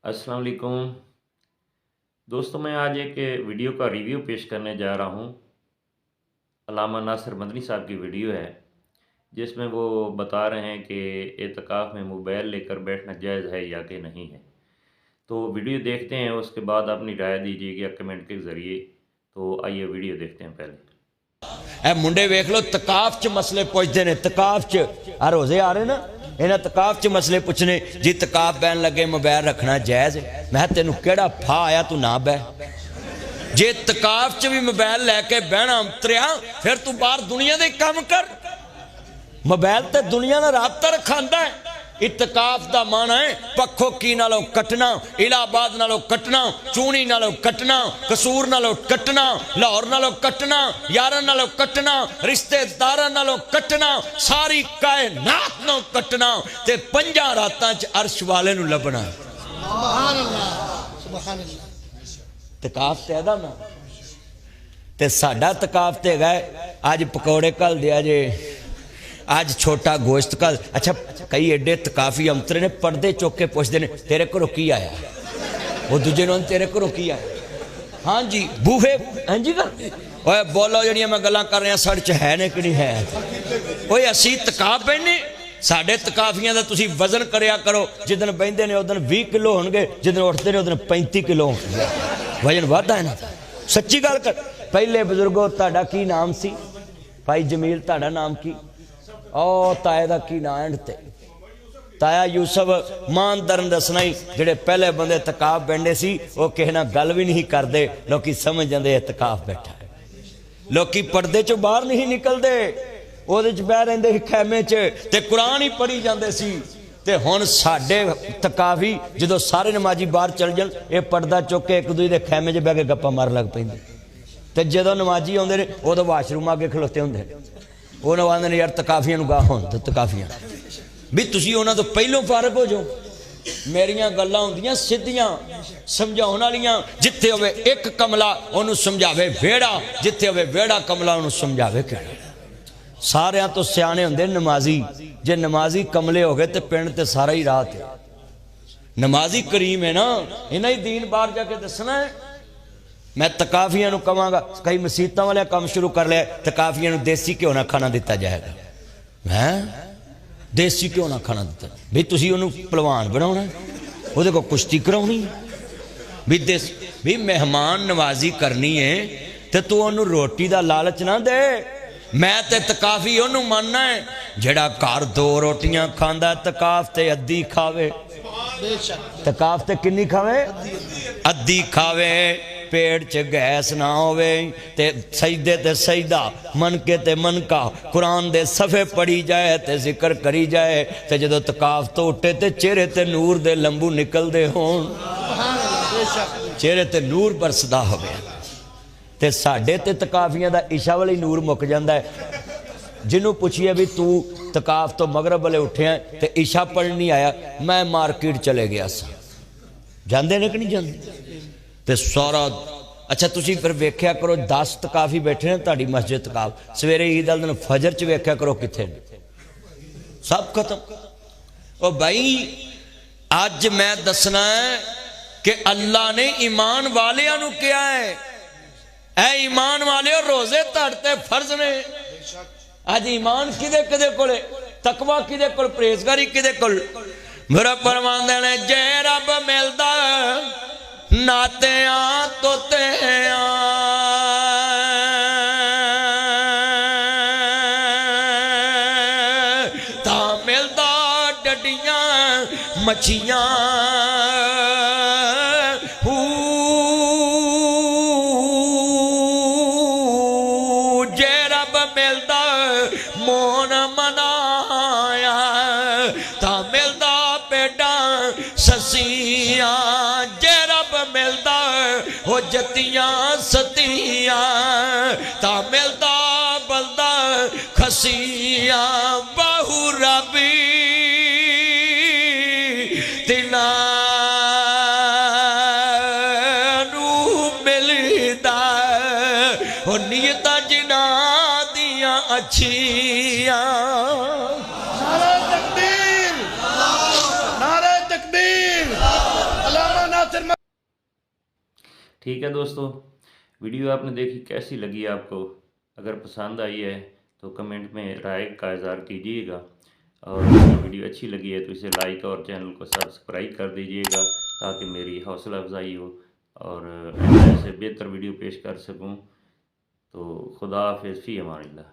अस्सलाम वालेकुम दोस्तों, मैं आज एक वीडियो का रिव्यू पेश करने जा रहा हूँ। अल्लामा नासिर मदनी साहब की वीडियो है जिसमें वो बता रहे हैं कि एतकाफ़ में मोबाइल लेकर बैठना जायज़ है या कि नहीं है। तो वीडियो देखते हैं, उसके बाद अपनी राय दीजिएगा कमेंट के ज़रिए। तो आइए वीडियो देखते हैं। पहले ए मुंडे वेख लो तकाफ च मसले पुछते ने। तकाफ च आ रोजे आ रहे ना, इन्हें तकाफ च मसले पुछने जी। तकाफ बहन लगे मोबाइल रखना जायज है। मैं तेन केड़ा फा आया तू ना बह। जे तकाफ च भी मोबाइल लैके बहना उतरिया फिर तू बाहर दुनिया दे काम कर। मोबाइल तो दुनिया का राबता रखांदा है। इतकाफ का माना है पखो की नालों कटना, इलाहाबाद नालों कटना, चूनी नालों कटना, कसूर नालों कटना, लाहौर नालों कटना, यारां नालों कटना, रिश्तेदारां नालों कटना, सारी कायनात नालों कटना ते 5 रातां च अर्श वाले नूं लभना। सुभान अल्लाह, सुभान अल्लाह। तकाफ ते अदा ना ते साडा तकाफ ते है अज पकौड़े कल दिया जे, आज छोटा गोश्त का। अच्छा, कई एडे तकाफी अंतरे ने पर्दे चुक के पुछते हैं तेरे घरों की आया। वो दूजे ने तेरे घरों की आया। हाँ जी बूहे, हाँ जी कर बोलो जड़ियाँ मैं गल्लां कर रहा सड़ च है ने कि नहीं है। ओए असी तकाफ बहने, साढ़े तकाफियां का तुसी वजन करया करो। जिदन बहते ने उदन 20 किलो होंगे, जिदन उठते हैं उदन 35 किलो होंगे। वजन वाधा है ना, सच्ची गल कर। पहले बुजुर्गो तुहाडा की नाम सी? भाई जमील तुहाडा नाम की? ओ ताए का की ना एंड ते ताया यूसुफ। मानदार दसना ही जेडे पहले बंदे तकाफ बहते सी वो किसी ना गल भी नहीं करते। लोग समझ जाते तकाफ बैठा है। लोग पर्दे चो बाहर नहीं निकलते, वो बह रहे खैमे च ते कुरान ही पढ़ी जाते सी। ते हुण साडे तकाफी जो सारे नमाजी बाहर चल जान ये पर्दा चुक के एक दूजे के खैमे च बह के गप्पा मार लग पेंदे। ते जो नमाजी आउंदे ने उदों वाशरूम आगे खलोते हुंदे। उन्होंने आते हैं यार तकाफियां गाह हो तो तकाफियां भी तुसी उन्होंने तो पहलों फारग हो जाओ। मेरिया गल्लां होंदियां सीधियां समझाउण वालियां। जिथे होवे एक कमला उन्होंने समझावे वेड़ा, जिथे होवे वेड़ा कमला उन्होंने समझावे केड़ा। सारियां तो सियाणे हुंदे नमाजी। जे नमाजी कमले हो गए तो पिंड ते सारा ही रात है। नमाजी करीम है ना, इन्हें ही दीन बाहर जाके दसना है। मैं तकाफियां नूं कहांगा, कई मसीतां वाले काम शुरू कर लिया, तकाफियां नूं देसी घ्यो ना खाना दिता जाएगा। हैं देसी घ्यो ना खाना दिता भी तुसीं उहनूं पहलवान बनाउणा, उहदे कोल कुश्ती कराउणी भी देसी भी मेहमान नवाजी करनी है ते तू उहनूं रोटी दा लालच ना दे। मैं ते तकाफी उहनूं मानना है जिहड़ा घर 2 रोटियां खांदा तकाफ ते अद्धी खावे। तकाफ ते किन्नी खावे? अद्धी खावे। पेट च गैस ना होवे ते सजदे ते सजदा, मनके ते मनका, कुरान दे सफ़े पढ़ी जाए ते जिक्र करी जाए ते जदों तकाफ तो उठे ते चेहरे ते नूर दे लंबू निकलदे होण, चेहरे ते नूर बरसदा होवे। ते साडे ते तकाफियां दा इशा वाली नूर मुक जांदा है। जिन्हों पूछिए भी तू तकाफ तो मगरब वाले उठे ते इशा पढ़ नहीं आया, मैं मार्केट चले गया सा। जांदे ने कि नहीं जांदे ते सारा। अच्छा तुसी फिर वेख्या करो 10 तकाफी बैठे हैं तुहाडी मस्जिद तकाफ, सवेरे ईद वाले दिन फजर च वेख्या करो किथे सब खत्म। ओ भाई अज मैं दसना है कि अल्लाह ने ईमान वालियां नूं कहा है, ऐ ईमान वाले रोजे तुहाडे फर्ज ने। अज ईमान किदे किदे कोले, तकवा किदे कोल, परहेजगारी किदे कोल। मेरा फरमांदे ने जे रब मिलदा नातिया तोतिया ता मिलदा डडियां मच्छियां। जे रब मिलदा मोन मनाया ता मिलदा बेटा ससियां। मिलदा हो जतियां सतियां ता मिलदा बलदा खसियां। बहु रबी तिना नू मिलदा हो नियतां जिना दियां अच्छियां। नारे तकबीर, नारे तकबीर। अल्लामा ठीक है दोस्तों, वीडियो आपने देखी, कैसी लगी आपको? अगर पसंद आई है तो कमेंट में राय का इज़हार कीजिएगा, और अगर वीडियो अच्छी लगी है तो इसे लाइक और चैनल को सब्सक्राइब कर दीजिएगा, ताकि मेरी हौसला अफजाई हो और ऐसे बेहतर वीडियो पेश कर सकूं। तो खुदा हाफिज़, फ़ी अमानिल्लाह।